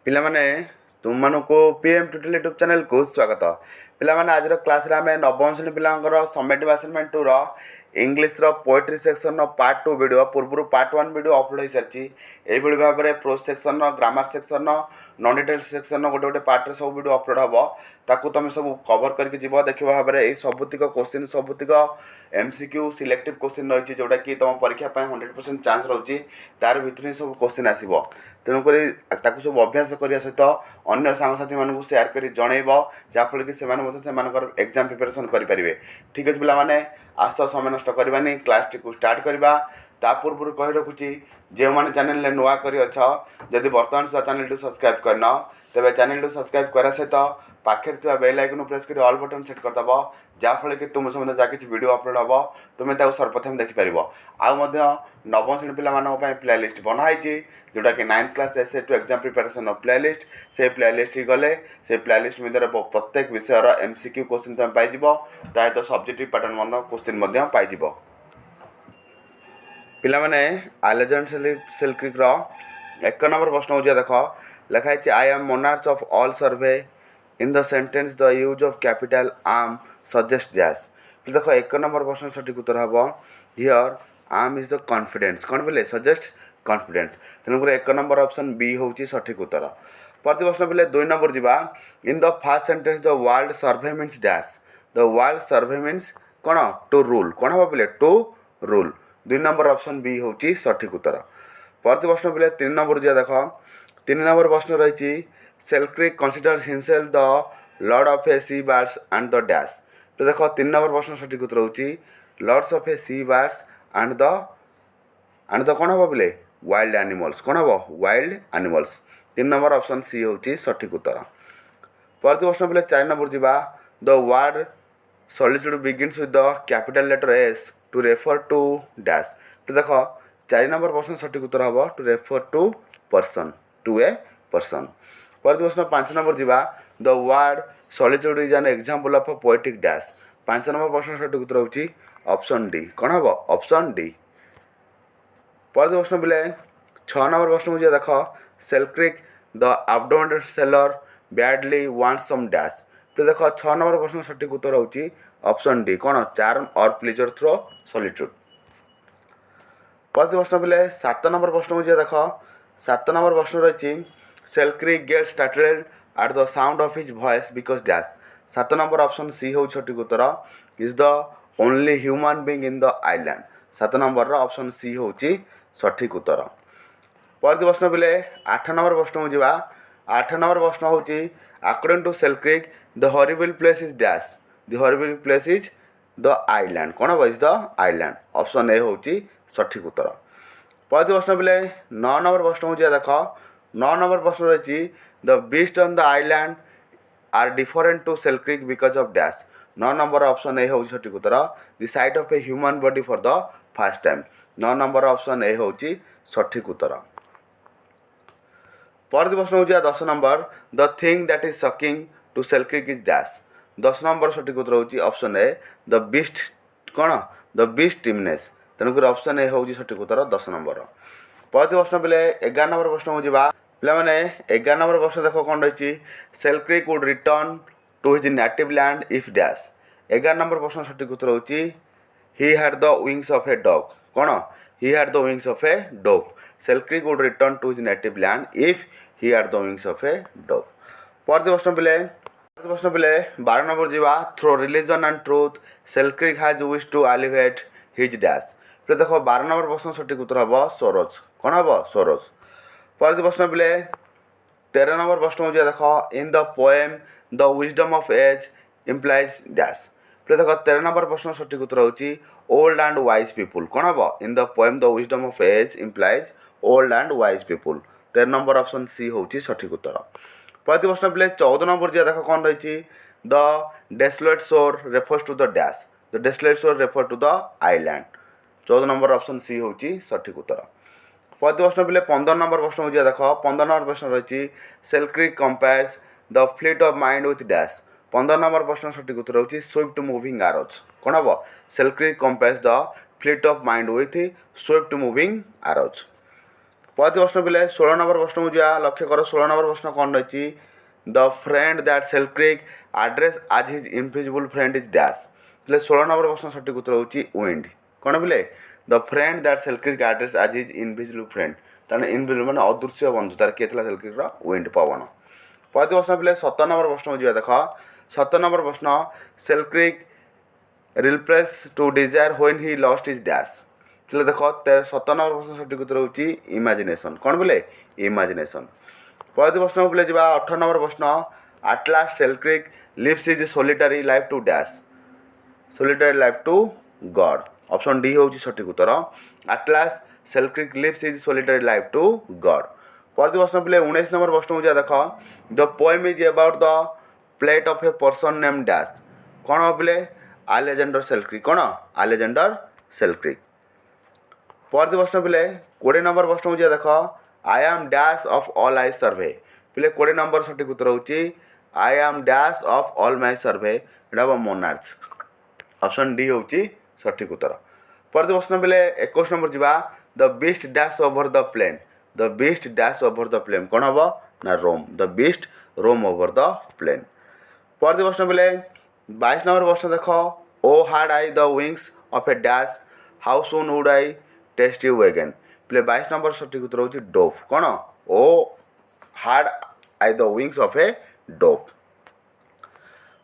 पिला माने तुम मानको पीएम ट्यूटोरियल यूट्यूब चैनल को स्वागत। पिला माने आज क्लास रे हमें नवम श्रेणी पिलांकर समेटिव असाइनमेंट 2 रो इंग्लिश रो पोएट्री सेक्शन रो पार्ट 2 वीडियो पूर्व पार्ट 1 वीडियो अपलोड हो सारची। ए भली भाव में प्रोज सेक्शन रो ग्रामर सेक्शन रो नॉन डिटेल सेक्शन रो गोटे गोटे पार्ट रे सब वीडियो अपलोड हबो ताकू तुम सब कवर करके जीव देखिबा भाव में ए सबुतिक क्वेश्चन सबुतिक एमसीक्यू सिलेक्टिव क्वेश्चन रही जोटा कि तुम परीक्षा 100% चांस रही तार भितर सब क्वेश्चन आसो तेणुक सब अभ्यास करने सहित अन्य सांगसाथी मानू सेयार कर जनइब जहाँफल कि एग्जाम प्रिपरेशन करेंगे। ठीक अच्छे पे आस समय नष्ट करवानी क्लास टी स्टार्ट करवा ता पूर्व कही रखुची जो मैंने चैनल नुआ कर जदि बर्तमान सुधा चैनल सब्सक्राइब करन तेज चैनल सब्सक्राइब करने सहित पाखे बेल आइकन प्रेस कर ऑल बटन सेट करदेव जहाँफल कि तुम समझ जहाँ किसी वीडियो अपलोड हम तुम्हें सर्वप्रथम देखिपर। आउ नवम श्रेणी पे प्ले लिस्ट बनाई जोटा कि 9th क्लास एस टू exam preparation of playlist से प्ले लिस्ट ही गले से प्ले लिस्ट मध्य प्रत्येक विषय एमसीक्यू क्वेश्चन तुम पाइज तो सब्जेक्टिव पैटर्न मन क्वेश्चन पाइज। पिला माने आलेक्जेंडर सेल्क्रिक एक नंबर प्रश्न हो देख लिखाई I am monarch of all survey in the sentence the use of capital arm suggest जैस। देख एक नंबर प्रश्न सठिक उत्तर हम here arm is the confidence कौन बोले सजेस्ट कॉन्फिडेंस तेणुक एक नंबर ऑप्शन बी हूँ सठिक उत्तर। प्रति प्रश्न बोले 2 नंबर जा in the first sentence the world survey means dash the world survey means कौन टू रूल कौन हम बोले to rule 2 number option B हूँ सठिक उत्तर। प्रति प्रश्न बोले 3 नंबर जा देख 3 नंबर प्रश्न रही Selkirk consider himself the lord of a sea birds and the dash. तो देख 3 नंबर प्रश्न सठिक उत्तर होची lords of a sea birds and the कौन हम बोले वाइल्ड एनिमल्स कौन हम wild animals 3 number option C हूँ सठिक उत्तर। प्रति प्रश्न बोले 4 नंबर जा the word solitude begins with the capital letter S to refer to dash. तो देख 4 नंबर प्रश्न सठिक उत्तर हम to refer to person to a person. प्रति प्रश्न 5 नंबर जा the word solitude is an example of a poetic dash 5 number प्रश्न सठिक उत्तर होची ऑप्शन डी कौन हम ऑप्शन डी। प्रति प्रश्न बोले 6 नंबर प्रश्न मुझे देख Selkirk the abandoned sailor badly want some dash. तो देख 6 नंबर प्रश्न सठिक उत्तर होची ऑप्शन डी कौन चार्म और प्लीजर थ्रो सॉलिट्यूड। प्रति प्रश्न बोले 7 नंबर प्रश्न मुझे देख 7 नंबर प्रश्न रही Selkirk get started at the sound of his voice because dash 7 number option C हूँ सठिक उत्तर is the only human being in the island 7 number option C हूँ सठिक उत्तर। प्रति प्रश्न बोले 8 नंबर प्रश्न मुझे 8 नंबर प्रश्न हूँ according to Selkirk the horrible place is dash the horrible place is the island कौन हम is the island option A हूँ सठिक उत्तर। प्रति प्रश्न बोले 9 नंबर प्रश्न मुझे देख 9 नंबर प्रश्न रही the beast on the island are different to Selkirk because of dash 9 number option A हूँ सठिक उत्तर the sight of a human body for the first time 9 number option A हूँ सठिक उत्तर। प्रति प्रश्न हो 10 number the thing that is shocking to Selkirk is dash 10 number सठिक उत्तर होची ऑप्शन ए द बीस्ट कौन द बीस्ट टिमनेस तेणुक ऑप्शन ए हूँ सठिक उत्तर 10 नंबर। प्रति प्रश्न बोले 11 नंबर प्रश्न हो जावा पे 11 नंबर प्रश्न देख कौन रही Selkirk would return to his native land if dash 11 number प्रश्न सठिक उत्तर होची he had the wings of a dog कौन he had the wings of a dog Selkirk would return to his native land if he had the wings of a dog. प्रति प्रश्न बोले 12 number जा through religion and truth Selkirk has wish to elevate his dash. फिर देख 12 number प्रश्न सठिक उत्तर हम सोरोज कौन हम सोरोज। प्रति प्रश्न बोले 13 नंबर प्रश्न मुझे देख in the poem the wisdom of age implies dash. फिर देख 13 नंबर प्रश्न सठिक उत्तर होची ओल्ड एंड वाइज पीपुल कौन हम in the poem the wisdom of age implies old and wise people 13 number option C हूँ सठिक उत्तर। प्रति प्रश्न बोले 14 नंबर जा देख कौन रही the desolate shore refers to the dash the desolate shore refer to the island 14 number option C हूँ सठिक उत्तर। प्रति प्रश्न बोले 15 नंबर प्रश्न मुझे देख 15 नंबर प्रश्न रही Selkirk compares the fleet of mind with dash 15 number प्रश्न सठिक उत्तर होची स्विफ्ट मूविंग आरोज कौन हम Selkirk compares the fleet of mind with swift moving arrows. परवर्ती प्रश्न पिले 16 नंबर प्रश्न को जा लक्ष्य कर 16 नंबर प्रश्न कौन रही द फ्रेंड दैट सेल्क्रिक आड्रेस आज his invisible friend is dash पिले 16 नंबर प्रश्न सठिक उत्तर होची विंड कौन पिले द फ्रेंड दैट सेल्क्रिक आड्रेस आज हिज इनविजिबल फ्रेंड ताने इनविजिबल माने अदृश्य बंधु तार किए था सेल्क्रिक रो विंड पवन परवर्ती प्रश्न पिले 17 नंबर प्रश्न को जा देख 17 नंबर प्रश्न Selkirk replace to desire when he lost his dash चलो देख 17 नंबर प्रश्न सठिक उत्तर होची इमेजिनेशन कौन बोले इमेजिनेशन परवर्ती प्रश्न बोले जा 18 नंबर प्रश्न at last Selkirk lives is solitary life to dash solitary life to god option D होची सठिक उत्तर at last Selkirk lives is solitary life to god परवर्ती प्रश्न बोले 19 नंबर प्रश्न जा देख the poem is about the plate of a person name dash कौन बोले अलेक्जेंडर सेल्क्रिक कौन अलेक्जेंडर सेल्क्रिक परवर्ती प्रश्न पिले 20 नंबर प्रश्न हो देख I am dash of all I survey पिले 20 नंबर सठिक उत्तर होची I am dash of all my survey एटा मोनार्च ऑप्शन डी होची सठिक उत्तर परवर्ती प्रश्न पिले 21 नंबर जा the beast dash over the plain the beast dash over the plain कौन हम ना roam the beast roam over the plain परवर्ती प्रश्न पिले 22 नंबर प्रश्न देख O had I the wings of a dash how soon would I taste you again प्ले 22 number सठिक उत्तर होची डोफ कौन O had I the wings of a dove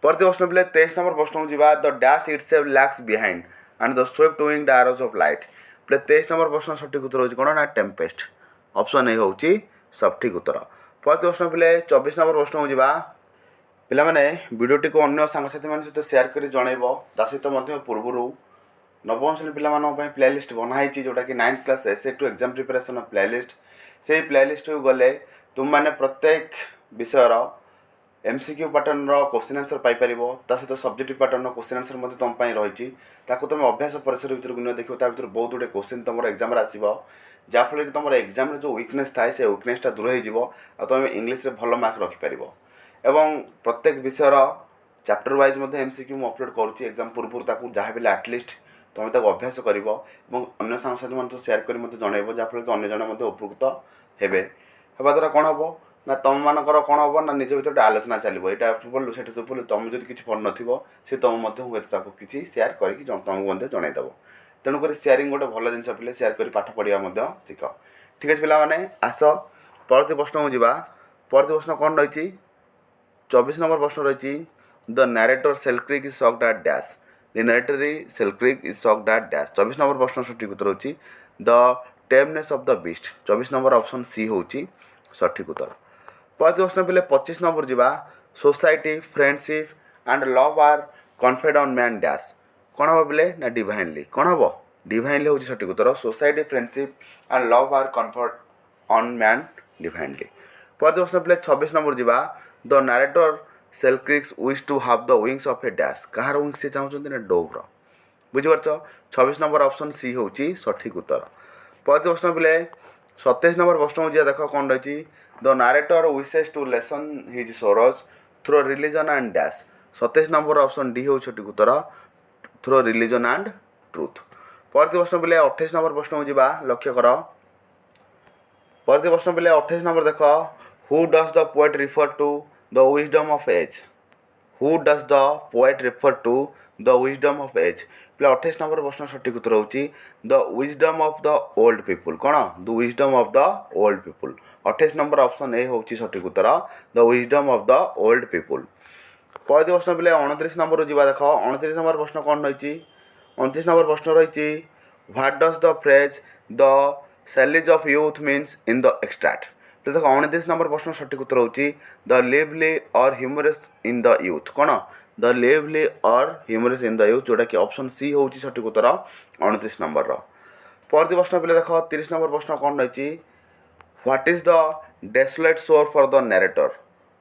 परवर्ती प्रश्न पिले 23 नंबर प्रश्न जा the dash itself lakhs behind and the Swift winged arrows of light play 23 number प्रश्न सठिक उत्तर होची कौन ना टेम्पेस्ट ऑप्शन ए होची सठिक उत्तर परवर्ती प्रश्न पिले 24 नंबर प्रश्न जा पिला माने वीडियोटी को अन्य सांगसाथी मान सहित शेयर कर जनइब ता सहित पूर्व नवम श्रेणी पिला प्लेलिस्ट बनाई जोटा कि 9th class SA two exam preparation playlist से प्लेलिस्ट को गले तुम मैंने प्रत्येक विषयर MCQ pattern question answer paper ता सहित सब्जेक्टिव पैटर्न क्वेश्चन आंसर तुम रही तुम अभ्यास परिसर भर को देखो भर बहुत गुटे क्वेश्चन तुम एग्जाम आसो जहाँफल कि तुम एग्जाम जो वीकनेस थाए से वीकनेसटा दूर हो तुम इंग्लीश भल मार्क रखिपर एवं प्रत्येक विषयर चैप्टर वाइज एमसीक्यू अपलोड करुँची एग्जाम पूर्व जहाँ भी एटलिस्ट तुम अभ्यास कर अन्य सांगसाथी मान सेयार कर जनइब जहाँफल कि अन्य जन उपकृत हेबे हेबा द्वारा कौन हम ना तुम मानकर कौन हम ना निज भर आलोचना चलो यहाँ पढ़लु से पढ़लु तुम जो किसी पढ़ न सी तुम किसी सेयार करके तुमको जनईदेव तेणुक सेयारिंग गोटे भल जिन पे सेयार कर पाठ पढ़ा शिख ठीक है पे आस परवर्ती प्रश्न को जा परवर्ती प्रश्न कौन रही 24 नंबर प्रश्न रही the narrator Selkirk is shocked at dash the narrator Selkirk is shocked at dash 24 number प्रश्न सठिक उत्तर होची the tameness of the beast 24 number option C होची सठिक उत्तर परवर्ती प्रश्न पे 25 नंबर जा society friendship and love are conferred on man dash कौन हम बोले ना डिवाइनली कौन हम डिवाइनली होची सठिक उत्तर society friendship and love are conferred on man divinely परवर्ती प्रश्न पे 26 नंबर जा the narrator Selkirk's wish to have the wings of a dash कहार विंग्स से चाहते ना डोव्र बुझिपार 26 नंबर ऑप्शन सी होची सठिक उत्तर परवर्ती प्रश्न पे 27 नंबर प्रश्न जा देख कौन रही the narrator wishes to lessen his sorrows through religion and dash 27 number option D हो सठिक उत्तर थ्रो रिलीजन एंड ट्रुथ परवर्ती प्रश्न पे 28 नंबर प्रश्न जा लक्ष्य कर परवर्ती प्रश्न पे 28 नंबर देख who does the poet refer to the wisdom of age who does the poet refer to the wisdom of age पे 28 नंबर प्रश्न सठिक उत्तर होची the wisdom of the old people कौन the wisdom of the old people 28 number option A होची सठिक उत्तर the wisdom of the old people परवर्ती प्रश्न पे 29 नंबर जा देख 29 नंबर प्रश्न कौन रही 29 नंबर प्रश्न रही what does the phrase the sallies of youth means in the extract तो देखो 29 नंबर प्रश्न सठिक उत्तर होची द लिवली और ह्यूमरस इन द यूथ कौन द लिवली और ह्यूमरस इन द यूथ जोटा कि ऑप्शन सी होची सठिक उत्तर 29 नंबर रो परवर्ती प्रश्न पे देखो 30 नंबर प्रश्न कौन रही what is the desolate shore for the narrator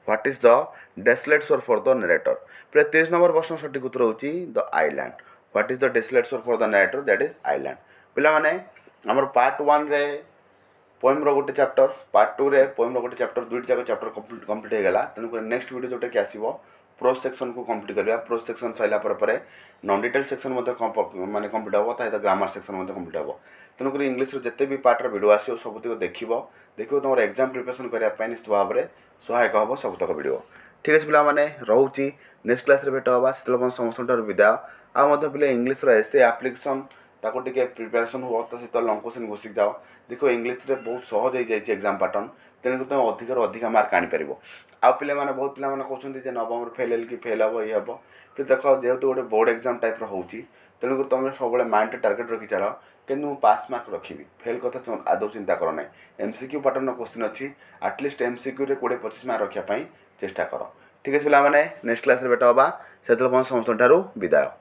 what is the desolate shore for the narrator पे 30 नंबर प्रश्न सठिक उत्तर होची the island what is the desolate shore for the narrator that is island पिला माने हमर पार्ट 1 रे poem रो गोटे चैप्टर पार्ट 2 रे पोएम रो गोटे चैप्टर दुईट जाक चैप्टर कंप्लीट हो गला तेणुक नेक्स्ट वीडियो जोटा कि आसीबो प्रोज सेक्शन को कंप्लीट करबा प्रोज सेक्शन सैला पर नॉन डिटेल सेक्शन माने कंप्लीट हो ता ग्रामर सेक्शन कंप्लीट हो तेणुक इंग्लीश जिते भी पार्टर भिडियो आसो सबुतक देखो तुम एग्जाम प्रिपरेशन करने निश्चित भाव में सहायक हम सबुतक भिड। ठीक अच्छे पे रोचे नेक्स्ट क्लास भेट हाँ से समस्त विदाय आउ पे इंग्लीश एसे आप्लिकेसन ताको टिके प्रिपरेशन हुआ तो सहित लंग क्वेश्चन घुसी जाओ देखो इंग्लीश रे बहुत सहज हो जाए एग्जाम पैटर्न तेणुक तुम अधिक अधिक मार्क आनीपर आउ पे बहुत पिला कहते नवम फेल हेल् कि फेल हम ये हम फिर देख जेहेतु गोटे बोर्ड एग्जाम टाइप रोचे तेणुक तुम सब माइंड टार्गेट रखी चल कि पास मार्क रखी फेल कथा आदौ चिंता कर ना एमसीक्यू पैटर्न क्वेश्चन अच्छी आटलिस्ट एमसीक्यू 20-25 मार्क रखापी चेष्टा कर। ठीक है पे नेक्स्ट क्लास भेट हाँ से समस्त विदाय।